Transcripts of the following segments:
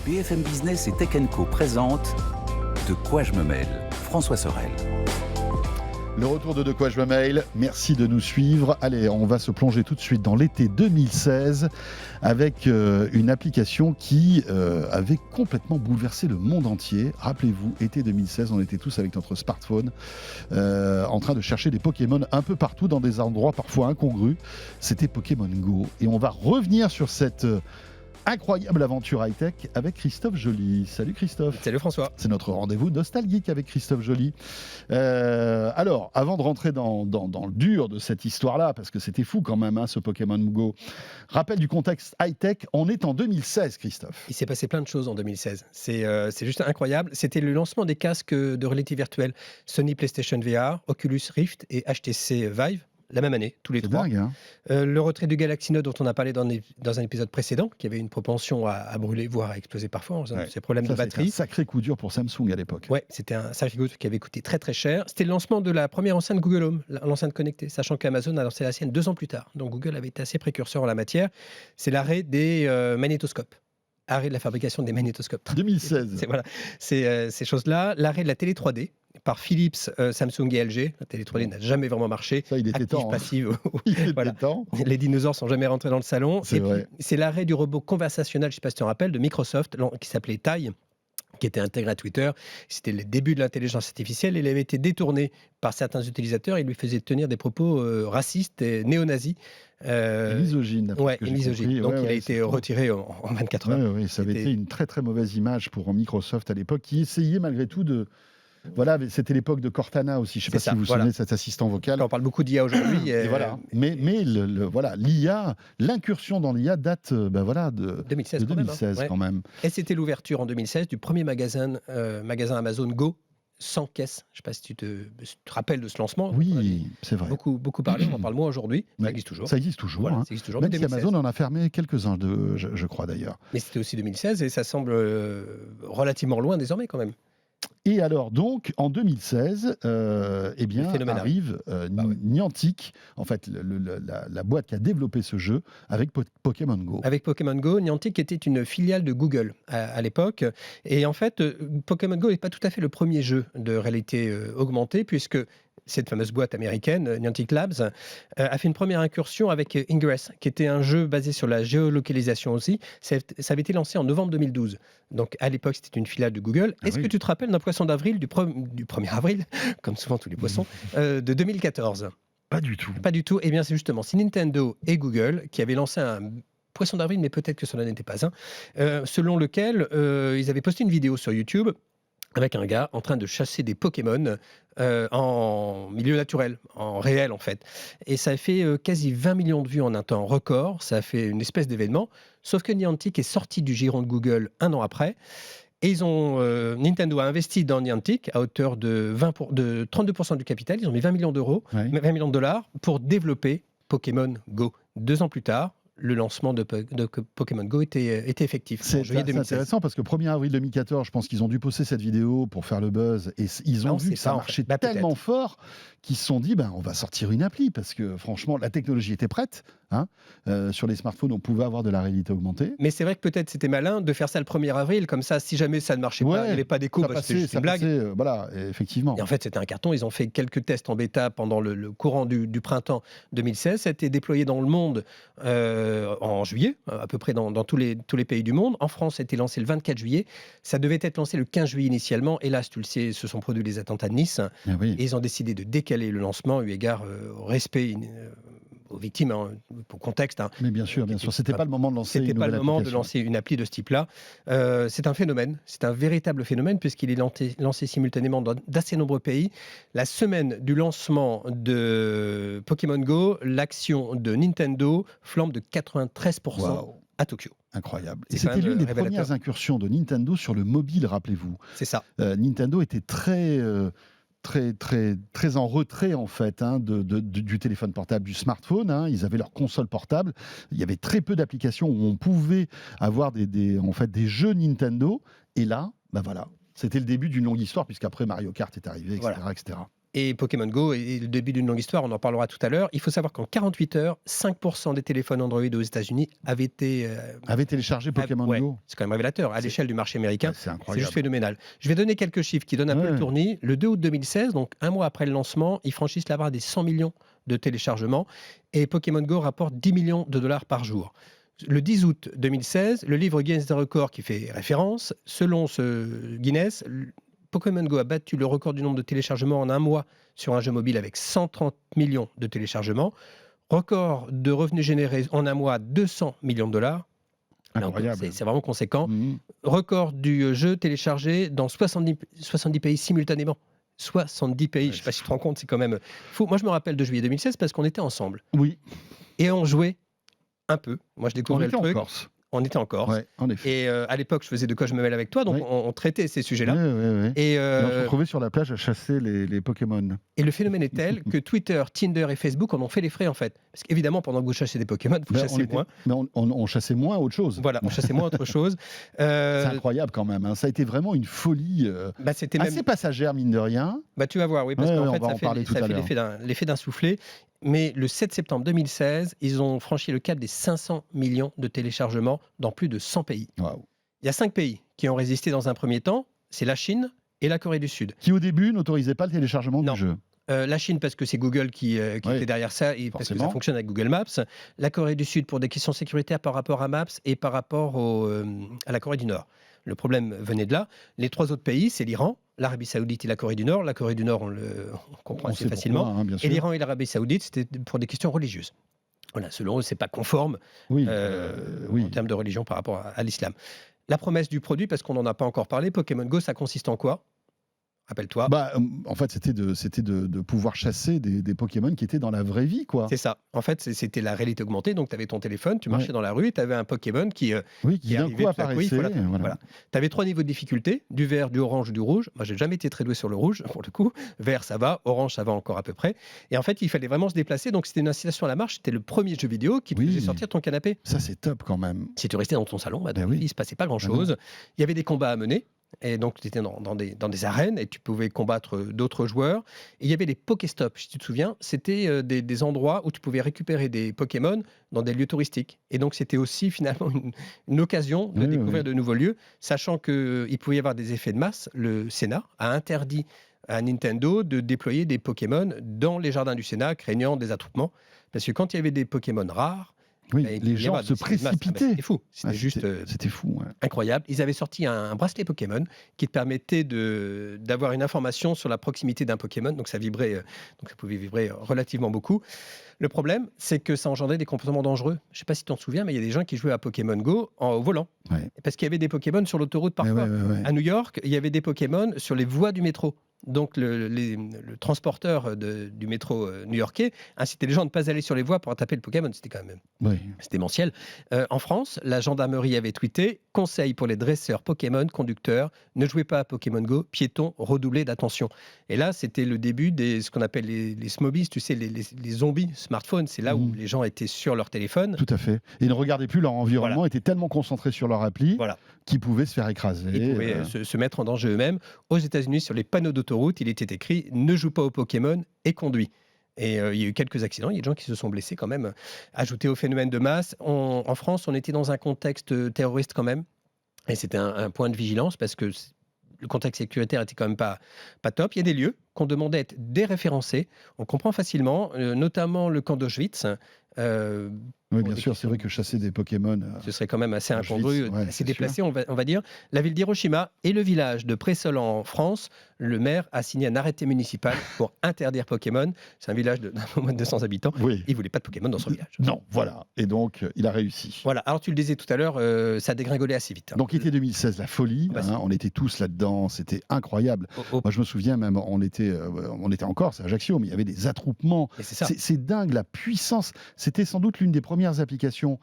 BFM Business et Tech Co présente De quoi je me mêle, François Sorel. Le retour de quoi je me mêle, merci de nous suivre. Allez, on va se plonger tout de suite dans l'été 2016 avec une application qui avait complètement bouleversé le monde entier. Rappelez-vous, été 2016, on était tous avec notre smartphone en train de chercher des Pokémon un peu partout dans des endroits parfois incongrus. C'était Pokémon Go. Et on va revenir sur cette incroyable aventure high-tech avec Christophe Joly. Salut Christophe. Salut François. C'est notre rendez-vous nostalgique avec Christophe Joly. Alors, avant de rentrer dans le dur de cette histoire-là, parce que c'était fou quand même, ce Pokémon Go, rappel du contexte high-tech, on est en 2016, Christophe. Il s'est passé plein de choses en 2016. C'est juste incroyable. C'était le lancement des casques de réalité virtuelle Sony PlayStation VR, Oculus Rift et HTC Vive. La même année, tous les trois. C'est dingue, hein. Le retrait du Galaxy Note dont on a parlé dans un épisode précédent, qui avait une propension à brûler, voire à exploser parfois, en raison de ses problèmes de batterie. C'était un sacré coup dur pour Samsung à l'époque. Ouais, c'était un sacré coup qui avait coûté très très cher. C'était le lancement de la première enceinte Google Home, l'enceinte connectée, sachant qu'Amazon a lancé la sienne 2 ans plus tard. Donc Google avait été assez précurseur en la matière. C'est l'arrêt des magnétoscopes. Arrêt de la fabrication des magnétoscopes. 2016. Voilà, ces choses-là. L'arrêt de la télé 3D par Philips, Samsung et LG. La télé 3D n'a jamais vraiment marché. Ça, il était temps. Passive. Il était Voilà. temps. Les dinosaures sont jamais rentrés dans le salon. C'est vrai. Puis, c'est l'arrêt du robot conversationnel, je ne sais pas si tu te rappelles, de Microsoft, qui s'appelait Tai, qui était intégré à Twitter. C'était le début de l'intelligence artificielle. Il avait été détourné par certains utilisateurs. Il lui faisait tenir des propos racistes et néo-nazis. Misogyne. Ouais, misogyne. Donc il a été retiré en 24 heures. Oui, ça avait été une très très mauvaise image pour Microsoft à l'époque, qui essayait malgré tout de... Voilà, c'était l'époque de Cortana aussi. Je ne sais pas si vous vous souvenez de cet assistant vocal. On parle beaucoup d'IA aujourd'hui. Et voilà. Mais voilà, l'IA, l'incursion dans l'IA date de 2016, quand même. Et c'était l'ouverture en 2016 du premier magasin Amazon Go sans caisse. Je ne sais pas si tu te rappelles de ce lancement. Oui, c'est vrai. Beaucoup parlé, on en parle moins aujourd'hui. Ça existe toujours. Ça existe toujours. Voilà, hein. ça existe toujours. Même si Amazon en a fermé quelques-uns, je crois d'ailleurs. Mais c'était aussi 2016 et ça semble relativement loin désormais quand même. Et alors, donc, en 2016, arrive Niantic, en fait, la boîte qui a développé ce jeu avec Pokémon Go. Avec Pokémon Go, Niantic était une filiale de Google à l'époque. Et en fait, Pokémon Go n'est pas tout à fait le premier jeu de réalité augmentée, puisque cette fameuse boîte américaine, Niantic Labs, a fait une première incursion avec Ingress, qui était un jeu basé sur la géolocalisation aussi. Ça avait été lancé en novembre 2012. Donc à l'époque, c'était une filiale de Google. Est-ce que tu te rappelles d'un poisson d'avril, du 1er avril, comme souvent tous les poissons, de 2014 ? Pas du tout. Pas du tout. Eh bien, c'est Nintendo et Google qui avaient lancé un poisson d'avril, mais peut-être que cela n'était pas un, selon lequel ils avaient posté une vidéo sur YouTube avec un gars en train de chasser des Pokémon en milieu naturel, en réel en fait. Et ça a fait quasi 20 millions de vues en un temps record, ça a fait une espèce d'événement, sauf que Niantic est sorti du giron de Google un an après, et Nintendo a investi dans Niantic à hauteur de 32% du capital, ils ont mis 20 millions d'euros, 20 millions de dollars pour développer Pokémon Go. 2 ans plus tard, le lancement de Pokémon Go était effectif. C'est intéressant parce que 1er avril 2014, je pense qu'ils ont dû poster cette vidéo pour faire le buzz et ils ont vu que ça marchait tellement fort qu'ils se sont dit on va sortir une appli parce que franchement la technologie était prête. Sur les smartphones, on pouvait avoir de la réalité augmentée. Mais c'est vrai que peut-être c'était malin de faire ça le 1er avril, comme ça, si jamais ça ne marchait pas, il n'y avait pas d'écho, c'était juste une blague. Voilà, effectivement. Et en fait, c'était un carton. Ils ont fait quelques tests en bêta pendant le courant du printemps 2016. Ça a été déployé dans le monde en juillet, à peu près dans tous les pays du monde. En France, ça a été lancé le 24 juillet. Ça devait être lancé le 15 juillet initialement. Hélas, tu le sais, se sont produits les attentats de Nice. Oui. Et ils ont décidé de décaler le lancement, eu égard au respect aux victimes, pour contexte. Mais bien sûr, c'était pas le moment de lancer une nouvelle application. C'était pas le moment de lancer une appli de ce type-là. C'est un phénomène, c'est un véritable phénomène puisqu'il est lancé simultanément dans d'assez nombreux pays. La semaine du lancement de Pokémon Go, l'action de Nintendo flambe de 93% à Tokyo. Incroyable. Et c'était l'une des premières incursions de Nintendo sur le mobile, rappelez-vous. C'est ça. Nintendo était très en retrait en fait du téléphone portable, du smartphone. Ils avaient leur console portable. Il y avait très peu d'applications où on pouvait avoir des jeux Nintendo. Et là, voilà, c'était le début d'une longue histoire puisqu'après Mario Kart est arrivé, etc. Et Pokémon Go est le début d'une longue histoire, on en parlera tout à l'heure. Il faut savoir qu'en 48 heures, 5% des téléphones Android aux États-Unis avaient été. Avait téléchargé Pokémon ouais, Go. c'est quand même révélateur. À l'échelle du marché américain, Ouais, c'est c'est incroyable. juste phénoménal. Je vais donner quelques chiffres qui donnent un peu Ouais. le tournis. Le 2 août 2016, donc un mois après le lancement, ils franchissent la barre des 100 millions de téléchargements et Pokémon Go rapporte 10 millions de dollars par jour. Le 10 août 2016, le livre Guinness des records qui fait référence, selon ce Guinness, Pokémon Go a battu le record du nombre de téléchargements en un mois sur un jeu mobile avec 130 millions de téléchargements. Record de revenus générés en un mois, 200 millions de dollars. Là encore, Incroyable. c'est vraiment conséquent. Mhm. Record du jeu téléchargé dans 70 pays simultanément. 70 pays, je ne sais pas si tu te rends compte, c'est quand même fou. Moi, je me rappelle de juillet 2016 parce qu'on était ensemble. Oui, Et on jouait un peu. Moi, je on découvrais était le en truc. Corse. On était en Corse. Ouais, en effet. Et à l'époque, je faisais de quoi je me mêle avec toi, donc Oui. on traitait ces sujets-là. Ouais. Et, Et on se retrouvait sur la plage à chasser les Pokémon. et le phénomène est tel que Twitter, Tinder et Facebook en ont fait les frais en fait. Parce qu'évidemment, pendant que vous chassez des Pokémon, vous chassez moins. Mais on chassait moins autre chose. Voilà, on chassait moins autre chose. C'est incroyable quand même. Hein. Ça a été vraiment une folie C'était même... assez passagère, mine de rien. Tu vas voir, oui, parce Ouais, qu'en on fait, va en parler tout à l'heure. l'effet d'un soufflet. Mais le 7 septembre 2016, ils ont franchi le cap des 500 millions de téléchargements dans plus de 100 pays. Waouh. Il y a 5 pays qui ont résisté dans un premier temps, c'est la Chine et la Corée du Sud. Qui au début n'autorisait pas le téléchargement Non. du jeu. La Chine parce que c'est Google qui était derrière ça et parce que ça Forcément. fonctionne avec Google Maps. La Corée du Sud pour des questions sécuritaires par rapport à Maps et par rapport à la Corée du Nord. Le problème venait de là. Les 3 autres pays, c'est l'Iran, l'Arabie Saoudite et la Corée du Nord. La Corée du Nord, on comprend On assez sait facilement. pourquoi, hein, bien Et sûr. l'Iran et l'Arabie Saoudite, c'était pour des questions religieuses. Voilà, selon eux, c'est pas conforme Oui, en termes de religion par rapport à l'islam. La promesse du produit, parce qu'on n'en a pas encore parlé, Pokémon Go, ça consiste en quoi ? Rappelle-toi. En fait, c'était de pouvoir chasser des Pokémon qui étaient dans la vraie vie, quoi. C'est ça. En fait, c'était la réalité augmentée. Donc, tu avais ton téléphone, tu marchais dans la rue et tu avais un Pokémon qui Qui d'un arrivait coup tout à coup. apparaissait. Voilà. Tu avais 3 niveaux de difficulté, du vert, du orange, du rouge. Moi, j'ai jamais été très doué sur le rouge, pour le coup. Vert, ça va. Orange, ça va encore à peu près. Et en fait, il fallait vraiment se déplacer. Donc, c'était une incitation à la marche. C'était le premier jeu vidéo qui te faisait sortir ton canapé. Ça, c'est top quand même. Si tu restais dans ton salon, il se passait pas non. grand-chose. Il y avait des combats à mener. Et donc, tu étais dans des arènes et tu pouvais combattre d'autres joueurs. Et il y avait les Pokéstops, si tu te souviens. C'était des endroits où tu pouvais récupérer des Pokémon dans des lieux touristiques. Et donc, c'était aussi finalement une occasion de découvrir de nouveaux lieux, sachant qu'il pouvait y avoir des effets de masse. Le Sénat a interdit à Nintendo de déployer des Pokémon dans les jardins du Sénat, craignant des attroupements. Parce que quand il y avait des Pokémon rares, les gens se précipitaient. C'était fou. C'était fou. Ouais. Incroyable. Ils avaient sorti un bracelet Pokémon qui te permettait d'avoir une information sur la proximité d'un Pokémon. Donc ça vibrait, donc ça pouvait vibrer relativement beaucoup. Le problème, c'est que ça engendrait des comportements dangereux. Je ne sais pas si tu t'en souviens, mais il y a des gens qui jouaient à Pokémon Go au volant. Ouais. Parce qu'il y avait des Pokémon sur l'autoroute parfois. À New York, il y avait des Pokémon sur les voies du métro. Donc le transporteur du métro new-yorkais incitait les gens à ne pas aller sur les voies pour attraper le Pokémon. C'était quand même c'était démentiel. En France, la gendarmerie avait tweeté « Conseil pour les dresseurs Pokémon, conducteurs, ne jouez pas à Pokémon Go, piétons, redoublez d'attention ». Et là, c'était le début ce qu'on appelle les smobies, tu sais, les zombies smartphones. C'est là où les gens étaient sur leur téléphone. Tout à fait. Et ils ne regardaient plus leur environnement, étaient tellement concentrés sur leur appli qu'ils pouvaient se faire écraser. Ils pouvaient se mettre en danger eux-mêmes. Aux États-Unis, sur les panneaux d'autoroute, il était écrit « Ne joue pas au Pokémon et conduis ». Et il y a eu quelques accidents, il y a des gens qui se sont blessés quand même. Ajouté au phénomène de masse, en France, on était dans un contexte terroriste quand même. Et c'était un point de vigilance parce que le contexte sécuritaire était quand même pas top. Il y a des lieux qu'on demandait à être déréférencés. On comprend facilement, notamment le camp d'Auschwitz. Oui, bien sûr, c'est vrai que chasser des Pokémon... ce serait quand même assez incongru, assez déplacé, sûr. on va dire. La ville d'Hiroshima et le village de Pressol en France, le maire a signé un arrêté municipal pour interdire Pokémon. C'est un village d'un peu moins de 200 habitants. Oui. Il ne voulait pas de Pokémon dans son village. Non, voilà. Et donc, il a réussi. Voilà. Alors, tu le disais tout à l'heure, ça a dégringolé assez vite. Donc, été 2016, la folie. On était tous là-dedans. C'était incroyable. Moi, je me souviens même, on était en Corse, à Ajaccio, mais il y avait des attroupements. C'est dingue, la puissance. C'était sans doute l'une des premières applications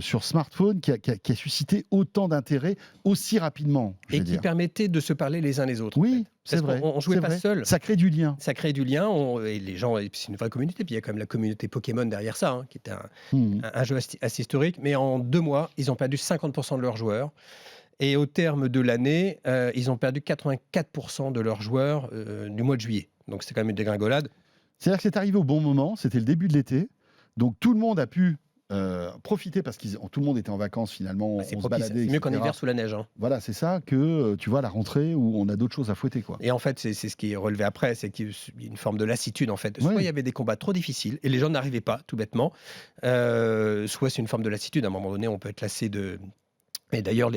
sur smartphone qui a suscité autant d'intérêt aussi rapidement. Et qui permettait de se parler les uns les autres. Oui, c'est vrai. On ne jouait pas seul. Ça crée du lien. Ça crée du lien. Et les gens, c'est une vraie communauté. Puis il y a quand même la communauté Pokémon derrière ça, qui était un jeu assez historique. Mais en 2 mois, ils ont perdu 50% de leurs joueurs. Et au terme de l'année, ils ont perdu 84% de leurs joueurs du mois de juillet. Donc c'est quand même une dégringolade. C'est-à-dire que c'est arrivé au bon moment, c'était le début de l'été, donc tout le monde a pu profiter parce que tout le monde était en vacances finalement, C'est on se propice, baladait, c'est mieux qu'en etc. hiver sous la neige. Hein. Voilà, c'est ça que tu vois la rentrée où on a d'autres choses à fouetter, quoi. Et en fait, c'est ce qui est relevé après, c'est qu'il y a une forme de lassitude en fait. Ouais. Soit il y avait des combats trop difficiles et les gens n'arrivaient pas, tout bêtement. Soit c'est une forme de lassitude. À un moment donné, on peut être lassé de. Et d'ailleurs,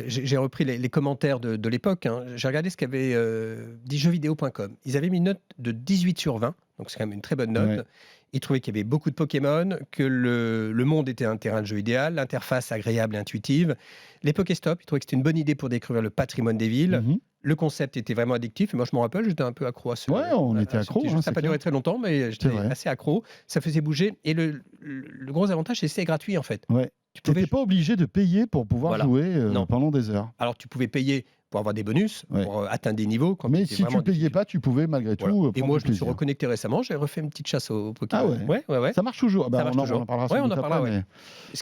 j'ai repris les commentaires de l'époque. Hein. J'ai regardé ce qu'avait dit jeuxvideo.com. Ils avaient mis une note de 18 sur 20, donc c'est quand même une très bonne note. Ouais. Ils trouvaient qu'il y avait beaucoup de Pokémon, que le monde était un terrain de jeu idéal, l'interface agréable et intuitive. Les Pokéstop, ils trouvaient que c'était une bonne idée pour découvrir le patrimoine des villes. Mhm. Le concept était vraiment addictif. Et moi, je me rappelle, j'étais un peu accro à ce. Ouais, on était à ce accro, petit jeu. hein, Ça n'a c'est pas duré clair. très longtemps, mais j'étais vrai. assez accro. Ça faisait bouger. Et le gros avantage, c'est que c'était gratuit, en fait. Ouais. Tu Tu pouvais n'étais pas obligé de payer pour pouvoir Voilà. jouer Non. pendant des heures. Alors, tu pouvais payer pour avoir des bonus, Ouais. pour atteindre des niveaux. Quand Mais c'était si tu vraiment ne payais difficile. pas, tu pouvais malgré tout Voilà. Et prendre moi, du je me suis plaisir. reconnecté récemment. J'ai refait une petite chasse aux Pokémon. Ah ouais. Ouais. Ça marche toujours. Bah, Ça marche on toujours. en parlera Ouais, sans on doute en parlera, après, ouais.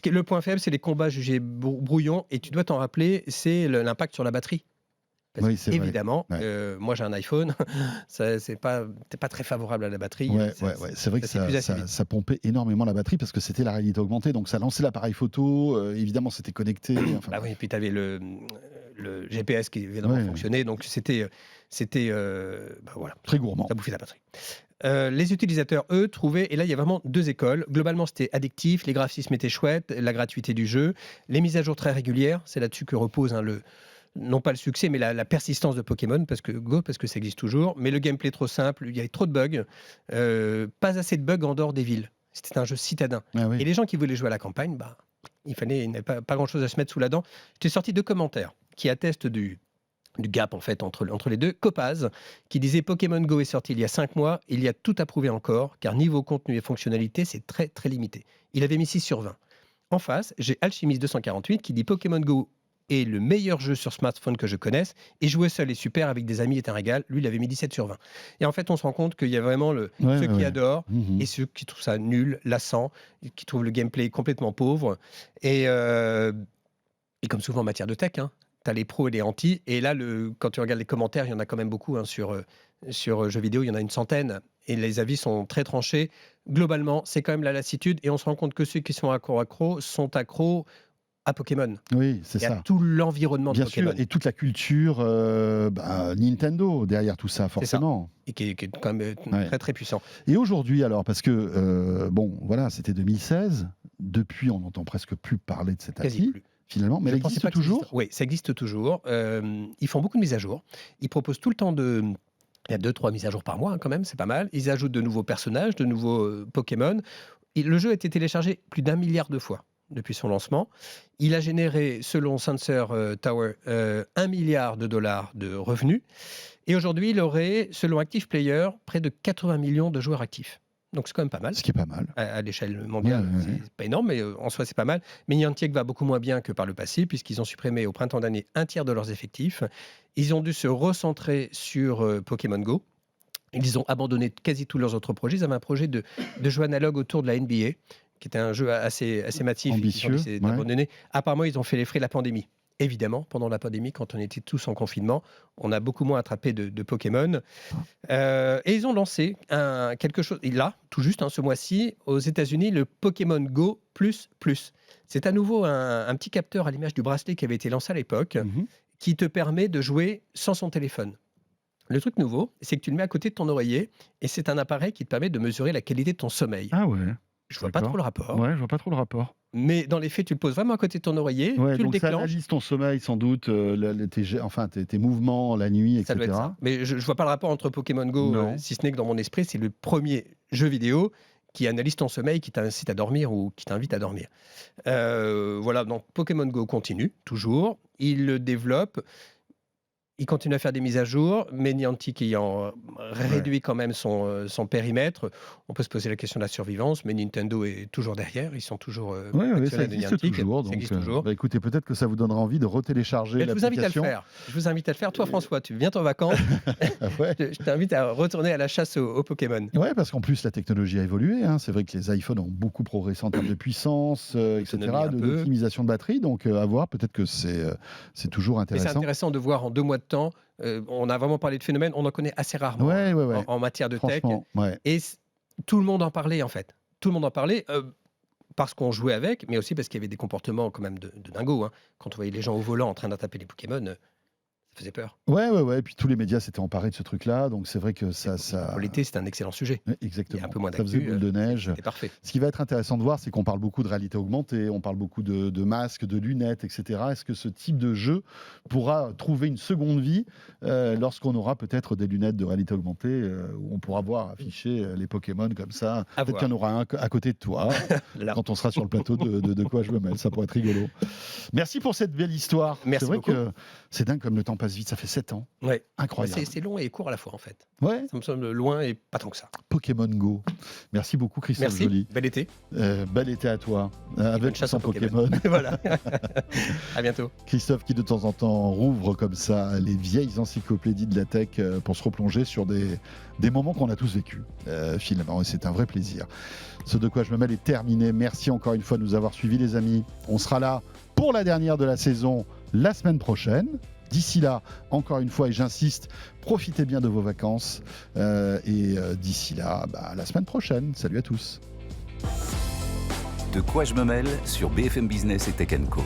mais- Le point faible, c'est les combats jugés brouillons. Et tu dois t'en rappeler, c'est l'impact sur la batterie. Parce Oui, que, c'est vrai. évidemment, Ouais. moi j'ai un iPhone, t'es pas très favorable à la batterie. Ouais, Ça- c'est vrai que s'épuise assez ça vite. pompait énormément la batterie parce que c'était la réalité augmentée. Donc ça lançait l'appareil photo, évidemment c'était connecté. Enfin, Bah oui, et puis tu avais le GPS qui évidemment Ouais. fonctionnait, donc c'était bah voilà, très gourmand. ça bouffait la batterie. Les utilisateurs, eux, trouvaient, et là il y a vraiment deux écoles. Globalement, c'était addictif, les graphismes étaient chouettes, la gratuité du jeu, les mises à jour très régulières, c'est là-dessus que repose non pas le succès, mais la persistance de Pokémon, parce que ça existe toujours, mais le gameplay trop simple, il y avait trop de bugs, pas assez de bugs en dehors des villes. C'était un jeu citadin. Ah oui. Et les gens qui voulaient jouer à la campagne, bah, il n'avait pas grand-chose à se mettre sous la dent. J'étais sorti 2 commentaires qui attestent du gap en fait entre les deux. Copaz qui disait Pokémon Go est sorti il y a 5 mois, il y a tout à prouver encore, car niveau contenu et fonctionnalité, c'est très très limité. Il avait mis 6 sur 20. En face, j'ai Alchimiste 248 qui dit Pokémon Go est le meilleur jeu sur smartphone que je connaisse, et jouer seul est super, avec des amis est un régal. Lui, il avait mis 17 sur 20. Et en fait, on se rend compte qu'il y a vraiment ceux qui adorent Mhm. et ceux qui trouvent ça nul, lassant, qui trouvent le gameplay complètement pauvre. Et comme souvent en matière de tech, hein, tu as les pros et les anti. Et là, quand tu regardes les commentaires, il y en a quand même beaucoup hein, sur jeux vidéo, il y en a une centaine. Et les avis sont très tranchés. Globalement, c'est quand même la lassitude. Et on se rend compte que ceux qui sont accros sont accros à Pokémon. Oui, c'est Et à ça. tout l'environnement de Bien Pokémon. sûr, et toute la culture Nintendo derrière tout ça, forcément. Et qui est quand même Ouais. très très puissant. Et aujourd'hui, alors, parce que, bon, voilà, c'était 2016. Depuis, on n'entend presque plus parler de cette Quasi appli, plus. finalement. Mais Je elle pensais existe pas que ça toujours. existe. Oui, ça existe toujours. Ils font beaucoup de mises à jour. Ils proposent tout le temps il y a 2-3 mises à jour par mois, hein, quand même, c'est pas mal. Ils ajoutent de nouveaux personnages, de nouveaux Pokémon. Le jeu a été téléchargé plus d'1 milliard de fois depuis son lancement. Il a généré, selon Sensor Tower, 1 milliard de dollars de revenus. Et aujourd'hui, il aurait, selon Active Player, près de 80 millions de joueurs actifs. Donc c'est quand même pas mal. Ce qui est pas mal. À l'échelle mondiale, Ouais. c'est pas énorme, mais en soi, c'est pas mal. Mais Niantic va beaucoup moins bien que par le passé, puisqu'ils ont supprimé au printemps d'année 1/3 de leurs effectifs. Ils ont dû se recentrer sur Pokémon Go. Ils ont abandonné quasi tous leurs autres projets. Ils avaient un projet de jeu analogue autour de la NBA, qui était un jeu assez massif. Ambitieux, Ils ont décidé d'abandonner. Apparemment, ils ont fait les frais de la pandémie. Évidemment, pendant la pandémie, quand on était tous en confinement, on a beaucoup moins attrapé de Pokémon. Et ils ont lancé quelque chose, et là, tout juste ce mois-ci, aux États-Unis, le Pokémon Go++. C'est à nouveau un petit capteur à l'image du bracelet qui avait été lancé à l'époque, Mhm. qui te permet de jouer sans son téléphone. Le truc nouveau, c'est que tu le mets à côté de ton oreiller, et c'est un appareil qui te permet de mesurer la qualité de ton sommeil. Ah ouais. Je vois pas d'accord. trop le rapport, Ouais, je vois pas trop le rapport. mais dans les faits, tu le poses vraiment à côté de ton oreiller, Ouais, tu le donc ça déclenches. analyse ton sommeil sans doute, tes mouvements la nuit, Ça doit etc. être ça. Mais je vois pas le rapport entre Pokémon Go, Non. si ce n'est que dans mon esprit, c'est le premier jeu vidéo qui analyse ton sommeil, qui t'incite à dormir ou qui t'invite à dormir. Voilà, donc Pokémon Go continue, toujours. Il le développe. Il continue à faire des mises à jour, mais Niantic ayant réduit quand même son périmètre, on peut se poser la question de la survivance, mais Nintendo est toujours derrière, ils sont toujours Oui, ça actionnaires de existe Niantic. toujours. Ça Donc, existe toujours. bah, écoutez, peut-être que ça vous donnera envie de retélécharger Mais je vous invite à le l'application. faire. Je vous invite à le faire. Toi, François, tu viens en vacances. Ah ouais. Je t'invite à retourner à la chasse aux Pokémon. Ouais, parce qu'en plus la technologie a évolué. Hein. C'est vrai que les iPhones ont beaucoup progressé en termes de puissance, etc., Autonomie un peu. d'optimisation de batterie. Donc à voir, peut-être que c'est toujours Mais c'est intéressant. intéressant de voir en 2 mois de temps. On a vraiment parlé de phénomène, on en connaît assez rarement Ouais. en matière de tech. Franchement, ouais. Et tout le monde en parlait, en fait. Tout le monde en parlait parce qu'on jouait avec, mais aussi parce qu'il y avait des comportements quand même de dingo. Hein. Quand on voyait les gens au volant en train d'attraper les Pokémon, ça faisait peur. Ouais. Et puis tous les médias s'étaient emparés de ce truc-là, donc c'est vrai que ça. Pour l'été, c'était un excellent sujet. Ouais, Il y exactement. a un peu moins Ça faisait d'actu. boule de neige. C'était parfait. Ce qui va être intéressant de voir, c'est qu'on parle beaucoup de réalité augmentée, on parle beaucoup de masques, de lunettes, etc. Est-ce que ce type de jeu pourra trouver une seconde vie lorsqu'on aura peut-être des lunettes de réalité augmentée où on pourra voir afficher les Pokémon comme ça. À Peut-être voir. qu'il y en aura un à côté de toi Là. quand on sera sur le plateau de quoi je me mêle. Ça pourrait être rigolo. Merci pour cette belle histoire. Merci C'est vrai beaucoup. que c'est dingue comme le temps passe vite. Ça fait 7 ans. Ouais. Incroyable. C'est long et court à la fois, en fait. Ouais. Ça me semble loin et pas tant que ça. Pokémon Go. Merci beaucoup, Christophe Merci. Joly. Bel été. Bel été à toi. Avec bonne ou chasse sans aux Pokémon. Pokémon. Voilà. À bientôt. Christophe qui de temps en temps rouvre comme ça les vieilles encyclopédies de la tech pour se replonger sur des moments qu'on a tous vécus finalement, et c'est un vrai plaisir. Ce de quoi je me mêle est terminé. Merci encore une fois de nous avoir suivis, les amis. On sera là pour la dernière de la saison la semaine prochaine. D'ici là, encore une fois, et j'insiste, profitez bien de vos vacances. D'ici là, la semaine prochaine. Salut à tous. De quoi je me mêle sur BFM Business et Tech & Co.